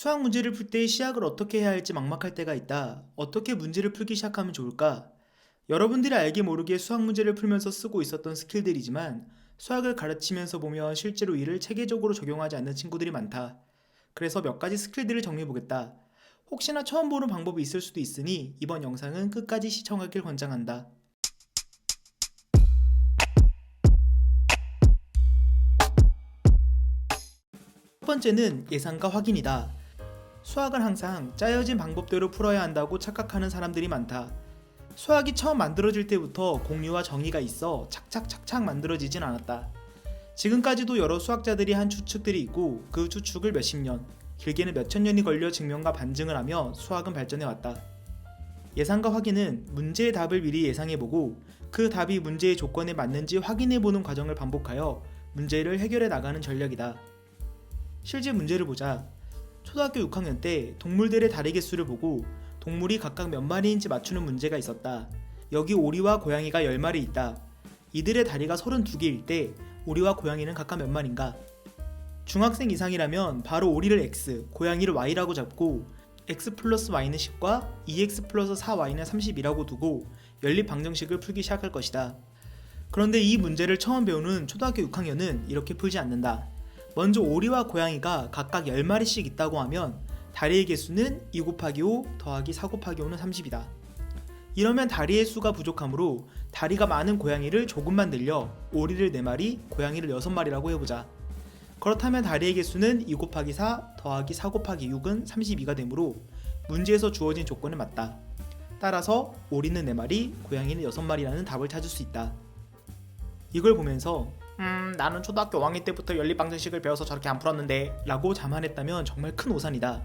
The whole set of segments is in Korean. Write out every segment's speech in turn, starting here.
수학 문제를 풀 때 시작을 어떻게 해야 할지 막막할 때가 있다. 어떻게 문제를 풀기 시작하면 좋을까? 여러분들이 알게 모르게 수학 문제를 풀면서 쓰고 있었던 스킬들이지만 수학을 가르치면서 보면 실제로 이를 체계적으로 적용하지 않는 친구들이 많다. 그래서 몇 가지 스킬들을 정리해보겠다. 혹시나 처음 보는 방법이 있을 수도 있으니 이번 영상은 끝까지 시청하길 권장한다. 첫 번째는 예상과 확인이다. 수학은 항상 짜여진 방법대로 풀어야 한다고 착각하는 사람들이 많다. 수학이 처음 만들어질 때부터 공류와 정의가 있어 착착착착 만들어지진 않았다. 지금까지도 여러 수학자들이 한 추측들이 있고 그 추측을 몇십 년, 길게는 몇천 년이 걸려 증명과 반증을 하며 수학은 발전해왔다. 예상과 확인은 문제의 답을 미리 예상해보고 그 답이 문제의 조건에 맞는지 확인해보는 과정을 반복하여 문제를 해결해 나가는 전략이다. 실제 문제를 보자. 초등학교 6학년 때 동물들의 다리 개수를 보고 동물이 각각 몇 마리인지 맞추는 문제가 있었다. 여기 오리와 고양이가 10마리 있다. 이들의 다리가 32개일 때 오리와 고양이는 각각 몇 마리인가? 중학생 이상이라면 바로 오리를 x, 고양이를 y라고 잡고 x 플러스 y는 10과 2x 플러스 4y는 30이라고 두고 연립 방정식을 풀기 시작할 것이다. 그런데 이 문제를 처음 배우는 초등학교 6학년은 이렇게 풀지 않는다. 먼저 오리와 고양이가 각각 10마리씩 있다고 하면 다리의 개수는 2 곱하기 5 더하기 4 곱하기 5는 30이다. 이러면 다리의 수가 부족하므로 다리가 많은 고양이를 조금만 늘려 오리를 4마리, 고양이를 6마리라고 해보자. 그렇다면 다리의 개수는 2 곱하기 4 더하기 4 곱하기 6은 32가 되므로 문제에서 주어진 조건은 맞다. 따라서 오리는 4마리, 고양이는 6마리라는 답을 찾을 수 있다. 이걸 보면서 나는 초등학교 5학년 때부터 연립방정식을 배워서 저렇게 안 풀었는데 라고 자만했다면 정말 큰 오산이다.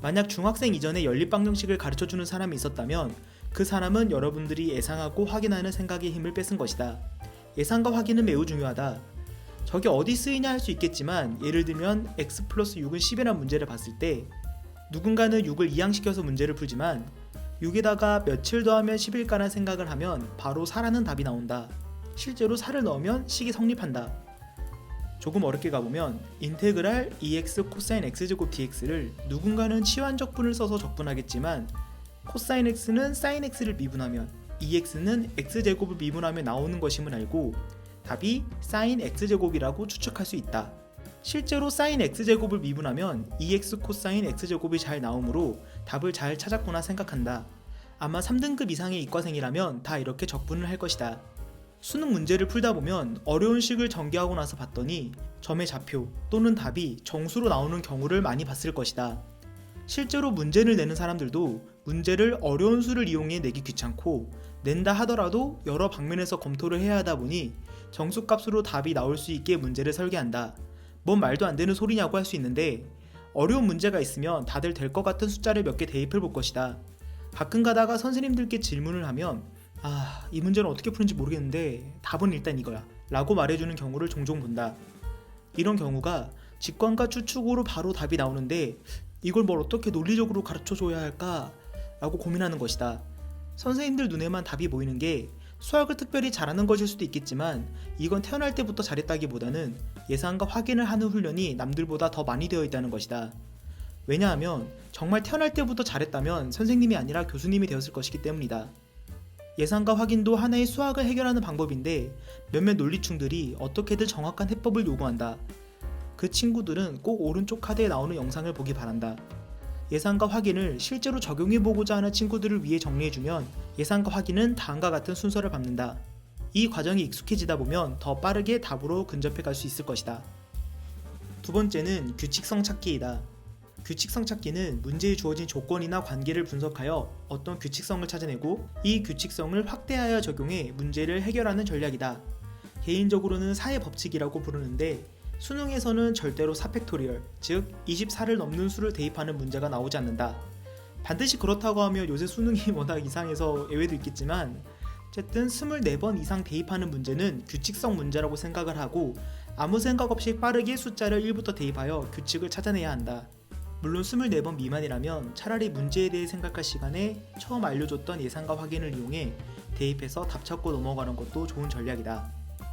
만약 중학생 이전에 연립방정식을 가르쳐주는 사람이 있었다면 그 사람은 여러분들이 예상하고 확인하는 생각의 힘을 뺏은 것이다. 예상과 확인은 매우 중요하다. 저게 어디 쓰이냐 할 수 있겠지만 예를 들면 x 플러스 6은 10이라는 문제를 봤을 때 누군가는 6을 이항시켜서 문제를 풀지만 6에다가 며칠 더하면 10일까라는 생각을 하면 바로 4라는 답이 나온다. 실제로 4를 넣으면 식이 성립한다. 조금 어렵게 가보면 인테그랄 2x 코사인 x제곱 dx를 누군가는 치환적분을 써서 적분하겠지만 코사인 x는 사인 x를 미분하면 2x는 x제곱을 미분하면 나오는 것임을 알고 답이 사인 x제곱이라고 추측할 수 있다. 실제로 사인 x제곱을 미분하면 2x 코사인 x제곱이 잘 나오므로 답을 잘 찾았구나 생각한다. 아마 3등급 이상의 이과생이라면 다 이렇게 적분을 할 것이다. 수능 문제를 풀다 보면 어려운 식을 전개하고 나서 봤더니 점의 좌표 또는 답이 정수로 나오는 경우를 많이 봤을 것이다. 실제로 문제를 내는 사람들도 문제를 어려운 수를 이용해 내기 귀찮고 낸다 하더라도 여러 방면에서 검토를 해야 하다 보니 정수값으로 답이 나올 수 있게 문제를 설계한다. 뭔 말도 안 되는 소리냐고 할 수 있는데 어려운 문제가 있으면 다들 될 것 같은 숫자를 몇 개 대입해 볼 것이다. 가끔 가다가 선생님들께 질문을 하면 이 문제는 어떻게 푸는지 모르겠는데 답은 일단 이거야 라고 말해주는 경우를 종종 본다. 이런 경우가 직관과 추측으로 바로 답이 나오는데 이걸 뭘 어떻게 논리적으로 가르쳐줘야 할까 라고 고민하는 것이다. 선생님들 눈에만 답이 보이는 게 수학을 특별히 잘하는 것일 수도 있겠지만 이건 태어날 때부터 잘했다기보다는 예상과 확인을 하는 훈련이 남들보다 더 많이 되어 있다는 것이다. 왜냐하면 정말 태어날 때부터 잘했다면 선생님이 아니라 교수님이 되었을 것이기 때문이다. 예상과 확인도 하나의 수학을 해결하는 방법인데 몇몇 논리충들이 어떻게든 정확한 해법을 요구한다. 그 친구들은 꼭 오른쪽 카드에 나오는 영상을 보기 바란다. 예상과 확인을 실제로 적용해보고자 하는 친구들을 위해 정리해주면 예상과 확인은 다음과 같은 순서를 밟는다. 이 과정이 익숙해지다 보면 더 빠르게 답으로 근접해 갈 수 있을 것이다. 두 번째는 규칙성 찾기이다. 규칙성 찾기는 문제에 주어진 조건이나 관계를 분석하여 어떤 규칙성을 찾아내고 이 규칙성을 확대하여 적용해 문제를 해결하는 전략이다. 개인적으로는 4의 법칙이라고 부르는데 수능에서는 절대로 4팩토리얼, 즉 24를 넘는 수를 대입하는 문제가 나오지 않는다. 반드시 그렇다고 하며 요새 수능이 워낙 이상해서 예외도 있겠지만 어쨌든 24번 이상 대입하는 문제는 규칙성 문제라고 생각을 하고 아무 생각 없이 빠르게 숫자를 1부터 대입하여 규칙을 찾아내야 한다. 물론 24번 미만이라면 차라리 문제에 대해 생각할 시간에 처음 알려줬던 예상과 확인을 이용해 대입해서 답 찾고 넘어가는 것도 좋은 전략이다.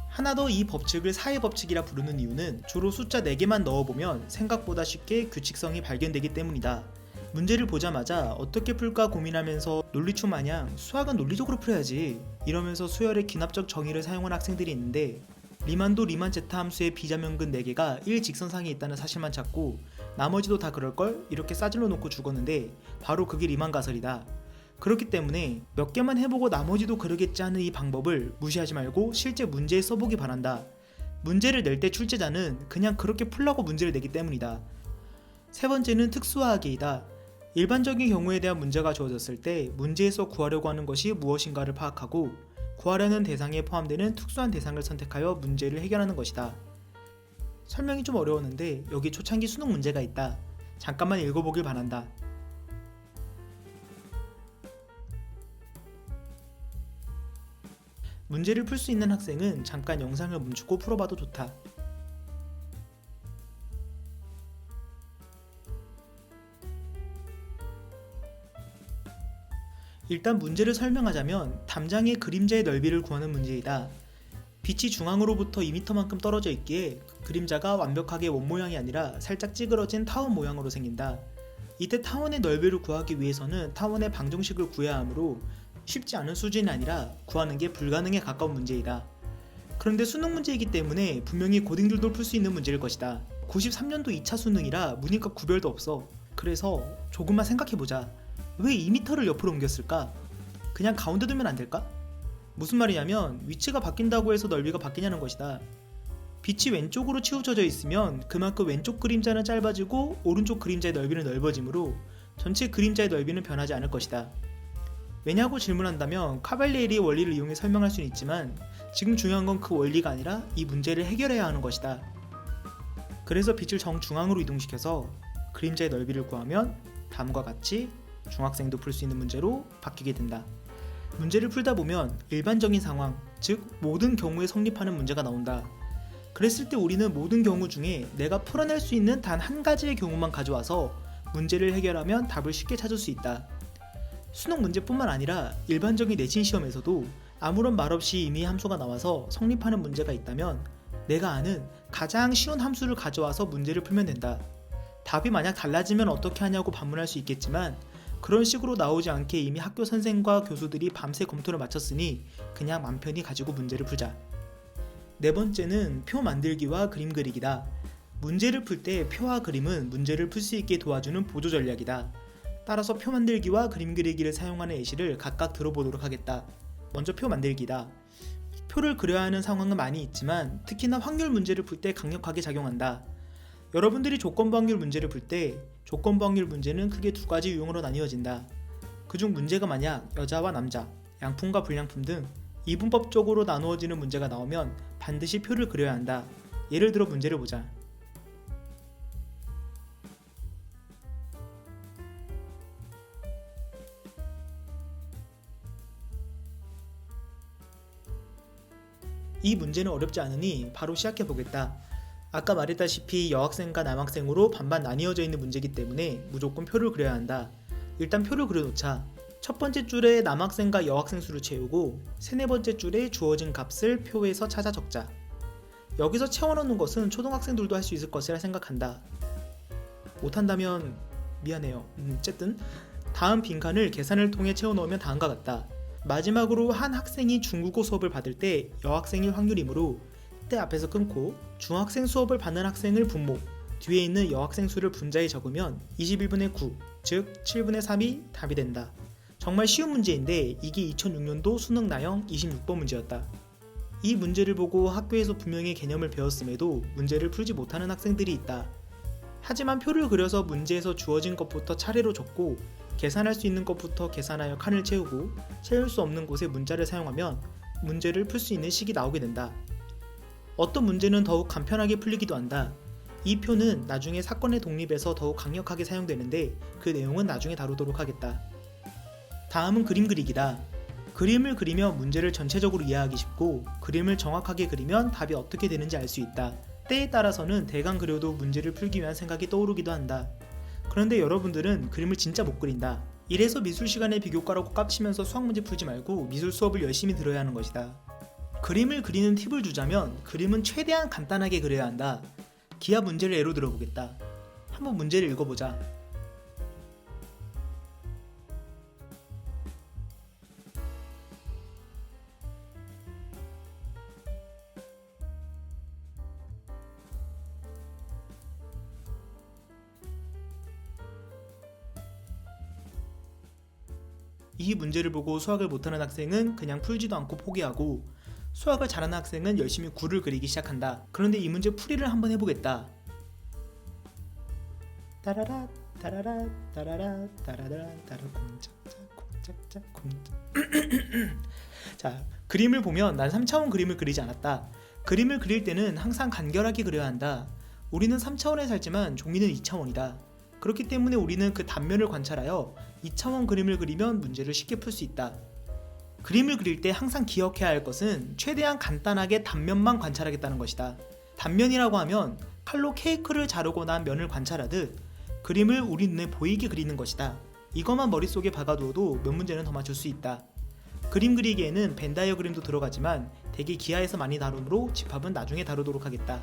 하나 더 이 법칙을 사회 법칙이라 부르는 이유는 주로 숫자 4개만 넣어보면 생각보다 쉽게 규칙성이 발견되기 때문이다. 문제를 보자마자 어떻게 풀까 고민하면서 논리충 마냥 수학은 논리적으로 풀어야지 이러면서 수열의 기납적 정의를 사용한 학생들이 있는데, 리만도 리만 제타 함수의 비자명근 4개가 일직선상에 있다는 사실만 찾고 나머지도 다 그럴걸? 이렇게 싸질러 놓고 죽었는데 바로 그게 리만 가설이다. 그렇기 때문에 몇 개만 해보고 나머지도 그러겠지 하는 이 방법을 무시하지 말고 실제 문제에 써보기 바란다. 문제를 낼 때 출제자는 그냥 그렇게 풀라고 문제를 내기 때문이다. 세 번째는 특수화하기이다. 일반적인 경우에 대한 문제가 주어졌을 때 문제에서 구하려고 하는 것이 무엇인가를 파악하고 구하려는 대상에 포함되는 특수한 대상을 선택하여 문제를 해결하는 것이다. 설명이 좀 어려웠는데 여기 초창기 수능 문제가 있다. 잠깐만 읽어보길 바란다. 문제를 풀 수 있는 학생은 잠깐 영상을 멈추고 풀어봐도 좋다. 일단 문제를 설명하자면 담장의 그림자의 넓이를 구하는 문제이다. 빛이 중앙으로부터 2m만큼 떨어져 있기에 그림자가 완벽하게 원 모양이 아니라 살짝 찌그러진 타원 모양으로 생긴다. 이때 타원의 넓이를 구하기 위해서는 타원의 방정식을 구해야 하므로 쉽지 않은 수준이 아니라 구하는 게 불가능에 가까운 문제이다. 그런데 수능 문제이기 때문에 분명히 고딩들도 풀 수 있는 문제일 것이다. 93년도 2차 수능이라 문이과 구별도 없어. 그래서 조금만 생각해보자. 왜 2m를 옆으로 옮겼을까? 그냥 가운데 두면 안 될까? 무슨 말이냐면 위치가 바뀐다고 해서 넓이가 바뀌냐는 것이다. 빛이 왼쪽으로 치우쳐져 있으면 그만큼 왼쪽 그림자는 짧아지고 오른쪽 그림자의 넓이는 넓어지므로 전체 그림자의 넓이는 변하지 않을 것이다. 왜냐고 질문한다면 카발리에리의 원리를 이용해 설명할 수는 있지만 지금 중요한 건 그 원리가 아니라 이 문제를 해결해야 하는 것이다. 그래서 빛을 정중앙으로 이동시켜서 그림자의 넓이를 구하면 다음과 같이 중학생도 풀 수 있는 문제로 바뀌게 된다. 문제를 풀다 보면 일반적인 상황, 즉 모든 경우에 성립하는 문제가 나온다. 그랬을 때 우리는 모든 경우 중에 내가 풀어낼 수 있는 단 한 가지의 경우만 가져와서 문제를 해결하면 답을 쉽게 찾을 수 있다. 수능 문제뿐만 아니라 일반적인 내신 시험에서도 아무런 말 없이 이미 함수가 나와서 성립하는 문제가 있다면 내가 아는 가장 쉬운 함수를 가져와서 문제를 풀면 된다. 답이 만약 달라지면 어떻게 하냐고 반문할 수 있겠지만 그런 식으로 나오지 않게 이미 학교 선생과 교수들이 밤새 검토를 마쳤으니 그냥 맘 편히 가지고 문제를 풀자. 네 번째는 표 만들기와 그림 그리기다. 문제를 풀 때 표와 그림은 문제를 풀 수 있게 도와주는 보조 전략이다. 따라서 표 만들기와 그림 그리기를 사용하는 예시를 각각 들어보도록 하겠다. 먼저 표 만들기다. 표를 그려야 하는 상황은 많이 있지만 특히나 확률 문제를 풀 때 강력하게 작용한다. 여러분들이 조건부 확률 문제를 풀 때 조건부 확률 문제는 크게 두 가지 유형으로 나뉘어진다. 그중 문제가 만약 여자와 남자, 양품과 불량품 등 이분법적으로 나누어지는 문제가 나오면 반드시 표를 그려야 한다. 예를 들어 문제를 보자. 이 문제는 어렵지 않으니 바로 시작해 보겠다. 아까 말했다시피 여학생과 남학생으로 반반 나뉘어져 있는 문제이기 때문에 무조건 표를 그려야 한다. 일단 표를 그려놓자. 첫 번째 줄에 남학생과 여학생 수를 채우고 세네 번째 줄에 주어진 값을 표에서 찾아 적자. 여기서 채워넣는 것은 초등학생들도 할 수 있을 것이라 생각한다. 못한다면 미안해요. 어쨌든 다음 빈칸을 계산을 통해 채워넣으면 다음과 같다. 마지막으로 한 학생이 중국어 수업을 받을 때 여학생일 확률이므로 때 앞에서 끊고 중학생 수업을 받는 학생을 분모, 뒤에 있는 여학생 수를 분자에 적으면 21분의 9, 즉 7분의 3이 답이 된다. 정말 쉬운 문제인데 이게 2006년도 수능 나형 26번 문제였다. 이 문제를 보고 학교에서 분명히 개념을 배웠음에도 문제를 풀지 못하는 학생들이 있다. 하지만 표를 그려서 문제에서 주어진 것부터 차례로 적고 계산할 수 있는 것부터 계산하여 칸을 채우고 채울 수 없는 곳에 문자를 사용하면 문제를 풀 수 있는 식이 나오게 된다. 어떤 문제는 더욱 간편하게 풀리기도 한다. 이 표는 나중에 사건의 독립에서 더욱 강력하게 사용되는데 그 내용은 나중에 다루도록 하겠다. 다음은 그림 그리기다. 그림을 그리면 문제를 전체적으로 이해하기 쉽고 그림을 정확하게 그리면 답이 어떻게 되는지 알 수 있다. 때에 따라서는 대강 그려도 문제를 풀기 위한 생각이 떠오르기도 한다. 그런데 여러분들은 그림을 진짜 못 그린다. 이래서 미술 시간에 비교과라고 깝치면서 수학 문제 풀지 말고 미술 수업을 열심히 들어야 하는 것이다. 그림을 그리는 팁을 주자면 그림은 최대한 간단하게 그려야 한다. 기하 문제를 예로 들어보겠다. 한번 문제를 읽어보자. 이 문제를 보고 수학을 못하는 학생은 그냥 풀지도 않고 포기하고, 수학을 잘하는 학생은 열심히 구를 그리기 시작한다. 그런데 이 문제 풀이를 한번 해보겠다. 따라라 따라라 따라라 따라라 따라 공짝짝 공짝짝 공짝. 자, 그림을 보면 난 3차원 그림을 그리지 않았다. 그림을 그릴 때는 항상 간결하게 그려야 한다. 우리는 3차원에 살지만 종이는 2차원이다. 그렇기 때문에 우리는 그 단면을 관찰하여 2차원 그림을 그리면 문제를 쉽게 풀 수 있다. 그림을 그릴 때 항상 기억해야 할 것은 최대한 간단하게 단면만 관찰하겠다는 것이다. 단면이라고 하면 칼로 케이크를 자르고 난 면을 관찰하듯 그림을 우리 눈에 보이게 그리는 것이다. 이것만 머릿속에 박아두어도 몇 문제는 더 맞출 수 있다. 그림 그리기에는 벤 다이어그램도 들어가지만 대개 기하에서 많이 다루므로 집합은 나중에 다루도록 하겠다.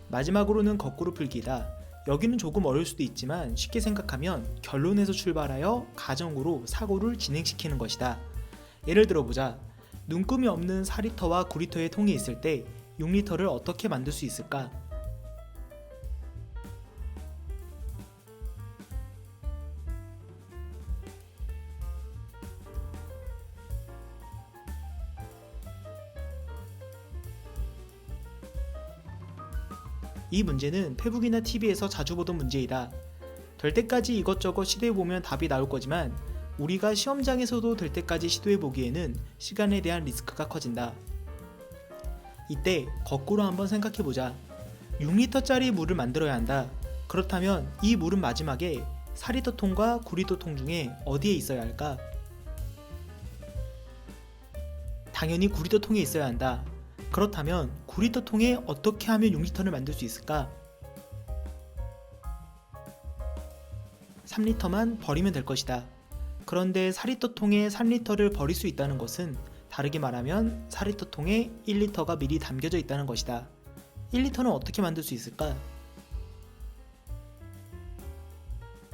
마지막으로는 거꾸로 풀기다. 여기는 조금 어려울 수도 있지만 쉽게 생각하면 결론에서 출발하여 가정으로 사고를 진행시키는 것이다. 예를 들어보자. 눈금이 없는 4리터와 9리터의 통이 있을 때 6리터를 어떻게 만들 수 있을까? 이 문제는 페북이나 TV에서 자주 보던 문제이다. 될 때까지 이것저것 시도해보면 답이 나올 거지만 우리가 시험장에서도 될 때까지 시도해보기에는 시간에 대한 리스크가 커진다. 이때 거꾸로 한번 생각해보자. 6리터짜리 물을 만들어야 한다. 그렇다면 이 물은 마지막에 4리터 통과 9리터 통 중에 어디에 있어야 할까? 당연히 9리터 통에 있어야 한다. 그렇다면 9리터 통에 어떻게 하면 6리터를 만들 수 있을까? 3리터만 버리면 될 것이다. 그런데 4리터 통에 3리터를 버릴 수 있다는 것은 다르게 말하면 4리터 통에 1리터가 미리 담겨져 있다는 것이다. 1리터는 어떻게 만들 수 있을까?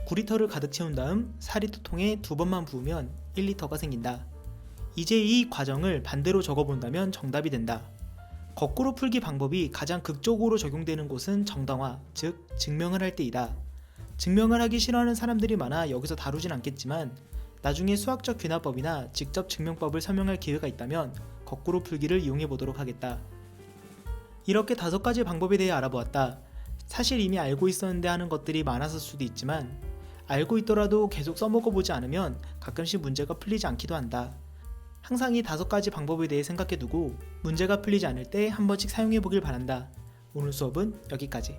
9리터를 가득 채운 다음 4리터 통에 2번만 부으면 1리터가 생긴다. 이제 이 과정을 반대로 적어본다면 정답이 된다. 거꾸로 풀기 방법이 가장 극적으로 적용되는 곳은 정당화, 즉 증명을 할 때이다. 증명을 하기 싫어하는 사람들이 많아 여기서 다루진 않겠지만 나중에 수학적 귀납법이나 직접 증명법을 설명할 기회가 있다면 거꾸로 풀기를 이용해 보도록 하겠다. 이렇게 5가지 방법에 대해 알아보았다. 사실 이미 알고 있었는데 하는 것들이 많았을 수도 있지만 알고 있더라도 계속 써먹어보지 않으면 가끔씩 문제가 풀리지 않기도 한다. 항상 이 5가지 방법에 대해 생각해두고 문제가 풀리지 않을 때 한 번씩 사용해보길 바란다. 오늘 수업은 여기까지.